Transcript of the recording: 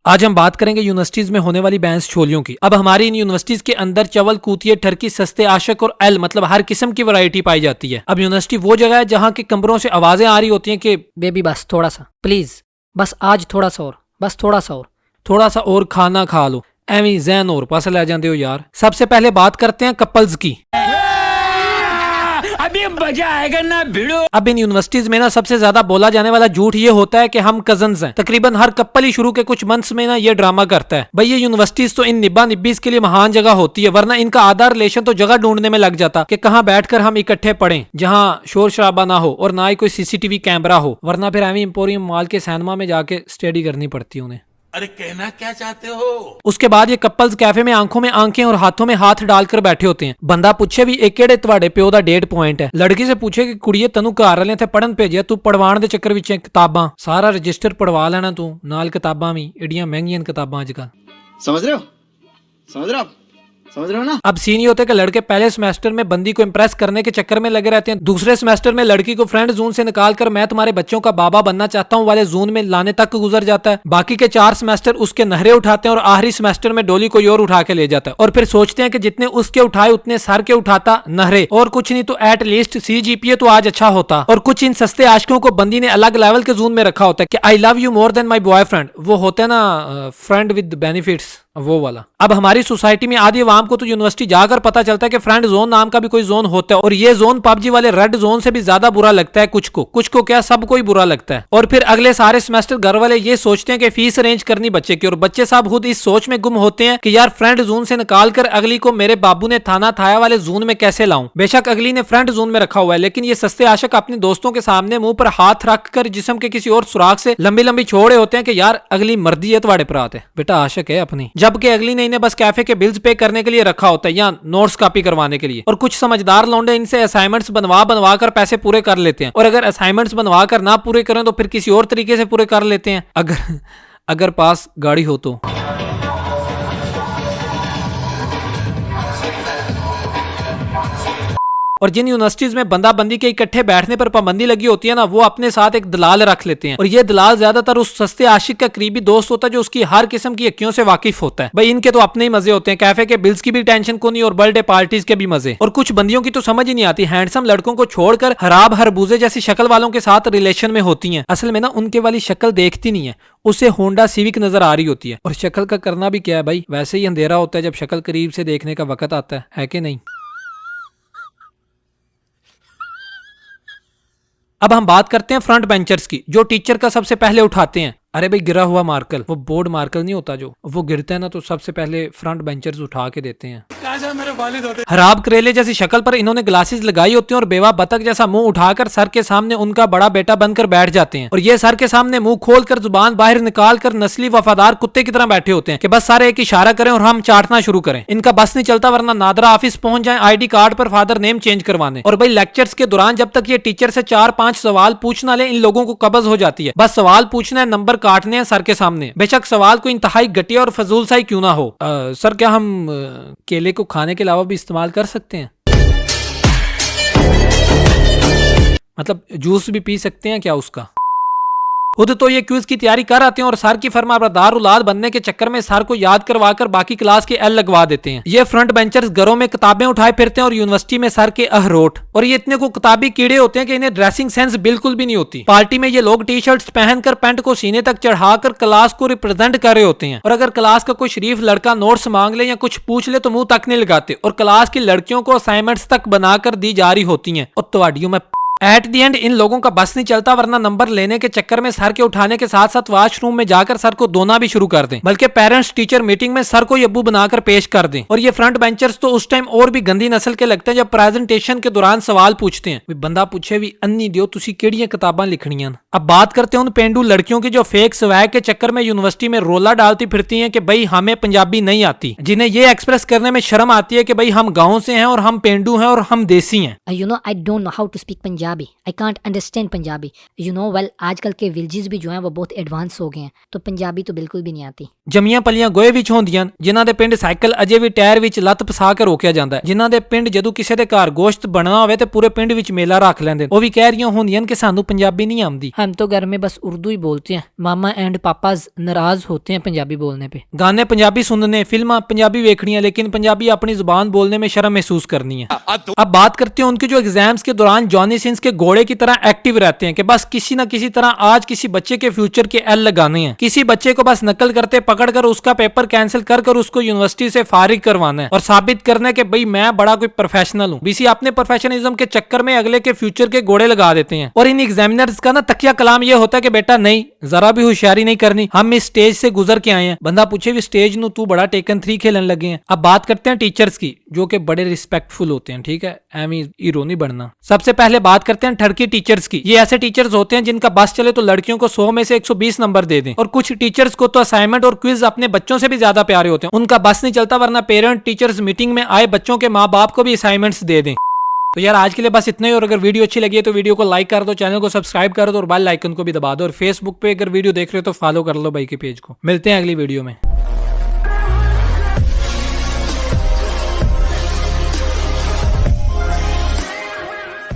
आज हम बात करेंगे यूनिवर्सिटीज में होने वाली बैंस छोलियों की। अब हमारी इन यूनिवर्सिटीज के अंदर चवल, कूतिये, ठरकी, सस्ते आशक और एल मतलब हर किस्म की वैरायटी पाई जाती है। अब यूनिवर्सिटी वो जगह है जहाँ के कमरों से आवाजें आ रही होती हैं कि बेबी बस थोड़ा सा प्लीज, बस आज थोड़ा सा और, बस थोड़ा सा और खाना खा लो। एवं जहन और पास ले जाते हो यार। सबसे पहले बात करते हैं कपल्स की। अभी मजा आएगा ना भिड़ो। अब इन यूनिवर्सिटीज में ना सबसे ज्यादा बोला जाने वाला झूठ ये होता है कि हम कजन्स हैं। तकरीबन हर कपल ही शुरू के कुछ मंथ्स में ना ये ड्रामा करता है। भाई ये यूनिवर्सिटीज तो इन निब्बा निब्बीज के लिए महान जगह होती है, वरना इनका आधा रिलेशन तो जगह ढूंढने में लग जाता कि कहाँ बैठकर हम इकट्ठे पढ़ें, जहाँ शोर शराबा ना हो और ना ही कोई सीसीटीवी कैमरा हो, वरना फिर एवं एम्पोरियम मॉल के सिनेमा में जाके स्टडी करनी पड़ती उन्हें। अरे कहना क्या चाहते हो? उसके बाद ये कपल्स कैफे में आंखों में आंखें और हाथों में हाथ डालकर बैठे होते हैं। बंदा पूछे भी एक केड़े ਤੁਹਾਡੇ ਪਿਓ ਦਾ डेट पॉइंट है। लड़की से पूछे कि कुड़िए ਤੈਨੂੰ ਘਰ ਵਾਲਿਆਂ ਤੇ ਪੜਨ ਭੇਜਿਆ, ਤੂੰ ਪੜਵਾਉਣ ਦੇ ਚੱਕਰ ਵਿੱਚ ਕਿਤਾਬਾਂ ਸਾਰਾ ਰਜਿਸਟਰ ਪੜਵਾ ਲੈਣਾ ਤੂੰ, ਨਾਲ ਕਿਤਾਬਾਂ ਵੀ ਏਡੀਆਂ ਮਹਿੰਗੀਆਂ ਕਿਤਾਬਾਂ ਅੱਜਕੱਲ। समझ रहे हो? समझ रहे हो आप? समझ रहे हो ना? अब सीन ये होता है कि लड़के पहले सेमेस्टर में बंदी को इम्प्रेस करने के चक्कर में लगे रहते हैं, दूसरे सेमेस्टर में लड़की को फ्रेंड जोन से निकालकर मैं तुम्हारे बच्चों का बाबा बनना चाहता हूँ वाले जोन में लाने तक गुजर जाता है। बाकी के 4 सेमेस्टर उसके नहरे उठाते हैं और आखिरी सेमेस्टर में डोली कोई और उठा के ले जाता है और फिर सोचते हैं कि जितने उसके उठाए उतने सर के उठाता नहरे, और कुछ नहीं तो एट लीस्ट CGPA तो आज अच्छा होता। और कुछ इन सस्ते आशिकों को बंदी ने अलग लेवल के जोन में रखा होता है कि I love you more than my boyfriend. वो होते हैं ना फ्रेंड विद बेनिफिट्स, वो वाला। अब हमारी सोसाइटी में आधी आवाम को तो यूनिवर्सिटी जाकर पता चलता है कि फ्रेंड जोन नाम का भी कोई जोन होता है, और ये जोन पबजी वाले रेड जोन से भी ज्यादा बुरा लगता है। कुछ को क्या सबको ही बुरा लगता है। और फिर अगले सारे सेमेस्टर घर वाले ये सोचते हैं कि फीस अरेंज करनी बच्चे की, और बच्चे साहब खुद इस सोच में गुम होते हैं कि यार फ्रेंड जोन से निकालकर अगली को मेरे बाबू ने थाना थाया वाले जोन में कैसे लाऊं। बेशक अगली ने फ्रेंड जोन में रखा हुआ है, लेकिन ये सस्ते आशिक अपने दोस्तों के सामने मुंह पर हाथ रखकर जिस्म के किसी और सुराख से लंबी लंबी छोड़े होते हैं कि यार अगली मर्दी है तुम्हारे प्रात है, बेटा आशिक है अपनी, जबकि अगली ने इन्हें बस कैफे के बिल्स पे करने के लिए रखा होता है या नोट्स कॉपी करवाने के लिए। और कुछ समझदार लौंडे इनसे असाइनमेंट्स बनवा कर पैसे पूरे कर लेते हैं, और अगर असाइनमेंट्स बनवा कर ना पूरे करें तो फिर किसी और तरीके से पूरे कर लेते हैं, अगर पास गाड़ी हो तो। और जिन यूनिवर्सिटीज में बंदा बंदी के इकट्ठे बैठने पर पाबंदी लगी होती है ना, वो अपने साथ एक दलाल रख लेते हैं, और ये दलाल ज्यादातर उस सस्ते आशिक का करीबी दोस्त होता है जो उसकी हर किस्म की अक्कियों से वाकिफ होता है। भाई इनके तो अपने ही मजे होते हैं, कैफे के बिल्स की भी टेंशन को नहीं और बर्थडे पार्टीज के भी मजे। और कुछ बंदियों की तो समझ ही नहीं आती, हैंडसम लड़कों को छोड़कर हराब हरबूजे जैसी शक्ल वालों के साथ रिलेशन में होती हैं। असल में ना उनके वाली शक्ल देखती नहीं है, उसे होंडा सिविक नजर आ रही होती है। और शक्ल का करना भी क्या है भाई, वैसे ही अंधेरा होता है जब शक्ल करीब से देखने का वक्त आता है कि नहीं। अब हम बात करते हैं फ्रंट बेंचर्स की, जो टीचर का सबसे पहले उठाते हैं। अरे भाई गिरा हुआ मार्कर, वो बोर्ड मार्कर नहीं होता जो, वो गिरता है ना तो सबसे पहले फ्रंट बेंचर्स उठा के देते हैं। मेरे वालिद होते। हराब करेले जैसी शक्ल पर इन्होंने ग्लासेस लगाई होती हैं और बेवा बतख जैसा मुंह उठाकर सर के सामने उनका बड़ा बेटा बनकर बैठ जाते हैं, और ये सर के सामने मुंह खोलकर जुबान बाहर निकाल कर नस्ली वफादार कुत्ते की तरह बैठे होते हैं कि बस सारे एक इशारा करें और हम चाटना शुरू करें। इनका बस नहीं चलता, वरना नादरा ऑफिस पहुंच जाए ID कार्ड पर फादर नेम चेंज करवाने। और भाई लेक्चर्स के दौरान जब तक ये टीचर से 4-5 सवाल पूछना ले, इन लोगों को कब्ज हो जाती है। बस सवाल पूछना है, नंबर काटने हैं सर के सामने, बेशक सवाल को इंतहाई घटिया और फजूल सा ही क्यों ना हो। सर क्या हम केले को खाने के अलावा भी इस्तेमाल कर सकते हैं? मतलब जूस भी पी सकते हैं क्या उसका? खुद तो ये क्विज की तैयारी कर आते हैं और सर की फरमाबरदार औलाद बनने के चक्कर में सर को याद करवाकर बाकी क्लास के एल लगवा देते हैं। ये फ्रंट बेंचर्स घरों में किताबें उठाए फिरते हैं और यूनिवर्सिटी में सर के अहरोट, और ये इतने को किताबी कीड़े होते हैं कि इन्हें ड्रेसिंग सेंस बिल्कुल भी नहीं होती। पार्टी में ये लोग टी-शर्ट्स पहनकर पैंट को सीने तक चढ़ाकर क्लास को रिप्रेजेंट कर रहे होते हैं, और अगर क्लास का कोई शरीफ लड़का नोट्स मांग ले या कुछ पूछ ले तो मुंह तक नहीं लगाते, और क्लास की लड़कियों को असाइनमेंट्स तक बनाकर दी जा रही होती हैं। और तवाडियों में एट दी एंड इन लोगों का बस नहीं चलता, वरना नंबर लेने के चक्कर में सर के उठाने के साथ साथ वॉशरूम में जाकर सर को दोना भी शुरू कर दें, बल्कि पेरेंट्स टीचर मीटिंग में सर को अब्बू बनाकर पेश कर दें। और ये फ्रंट बेंचर्स तो उस टाइम और भी गंदी नस्ल के लगते हैं जब प्रेजेंटेशन के दौरान सवाल पूछते हैं। बंदा पूछे भी अन्नी दियो तुसी केड़ियां किताबां लिखनियां। अब बात करते हैं उन पेंडू लड़कियों की जो फेक स्वैग के चक्कर में यूनिवर्सिटी में रोला डालती फिरती हैं कि भाई हमें पंजाबी नहीं आती, जिन्हें ये एक्सप्रेस करने में शर्म आती है कि भाई हम गाँव से हैं और हम पेंडू हैं और हम देसी हैं। You know I don't know how to speak Punjabi. Punjabi, I can't understand Punjabi. You know well, आजकल के विलेजेस भी जो हैं वो बहुत एडवांस हो गए हैं, तो पंजाबी तो बिल्कुल भी नहीं आती। ਜੰਮੀਆਂ ਪਲੀਆਂ ਗੋਏ ਵਿੱਚ ਹੁੰਦੀਆਂ ਜਿਨ੍ਹਾਂ ਦੇ ਪਿੰਡ ਸਾਈਕਲ ਅਜੇ ਵੀ ਟਾਇਰ ਵਿੱਚ ਲੱਤ ਫਸਾ ਕੇ ਰੋਕਿਆ ਜਾਂਦਾ ਹੈ, ਜਿਨ੍ਹਾਂ ਦੇ ਪਿੰਡ ਜਦੋਂ ਕਿਸੇ ਦੇ ਘਰ ਗੋਸ਼ਤ ਬਣਨਾ ਹੋਵੇ ਤੇ ਪੂਰੇ ਪਿੰਡ ਵਿੱਚ ਮੇਲਾ ਰੱਖ ਲੈਂਦੇ ਨੇ। ਉਹ ਵੀ ਕਹਿ ਰਹੀਆਂ ਹੁੰਦੀਆਂ ਕਿ ਸਾਨੂੰ ਪੰਜਾਬੀ नहीं आती। हम तो घर में बस उर्दू ही बोलते हैं, मामा एंड पापा नाराज होते हैं पंजाबी बोलने पे। गाने पंजाबी सुनने, फिल्म पंजाबी देखनी, लेकिन पंजाबी अपनी जुबान बोलने में शर्म महसूस करनी है। अब बात करते हैं उनके जो एग्जाम्स के दौरान जॉनी सिंस के घोड़े की तरह एक्टिव रहते हैं कि बस किसी न किसी तरह आज किसी बच्चे के फ्यूचर के एल लगाने हैं, किसी बच्चे को बस नकल करते पकड़कर उसका पेपर कैंसिल कर उसको यूनिवर्सिटी से फारिग करवाना है और साबित करना है कि भाई मैं बड़ा कोई प्रोफेशनल हूँ। बीसी अपने प्रोफेशनलिज्म के चक्कर में अगले के फ्यूचर के घोड़े लगा देते हैं और इन एग्जामिनर्स का ना तकिया कलाम ये होता है कि बेटा नहीं, जरा भी होशियारी नहीं करनी, हम इस स्टेज से गुजर के आए हैं। बंदा पूछे भी स्टेज नु तू बड़ा टेकन 3 खेलने लगे हैं। अब बात करते हैं टीचर्स की जो कि बड़े रिस्पेक्टफुल होते हैं, ठीक है, एमी हीरो नहीं बनना। सबसे पहले बात करते हैं ठरकी टीचर्स की। ये ऐसे टीचर्स होते हैं जिनका बस चले तो लड़कियों को 100 में से 120 नंबर दे दें, और कुछ टीचर्स को तो असाइनमेंट और क्विज अपने बच्चों से भी ज्यादा प्यारे होते हैं। उनका बस नहीं चलता वरना पेरेंट टीचर्स मीटिंग में आए बच्चों के माँ बाप को भी असाइनमेंट्स दे दें। तो यार आज के लिए बस इतना ही, और अगर वीडियो अच्छी लगी है तो वीडियो को लाइक कर दो, चैनल को सब्सक्राइब कर दो और बेल आइकन को भी दबा दो, और फेसबुक पे अगर वीडियो देख रहे हो तो फॉलो कर लो भाई के पेज को। मिलते हैं अगली वीडियो में।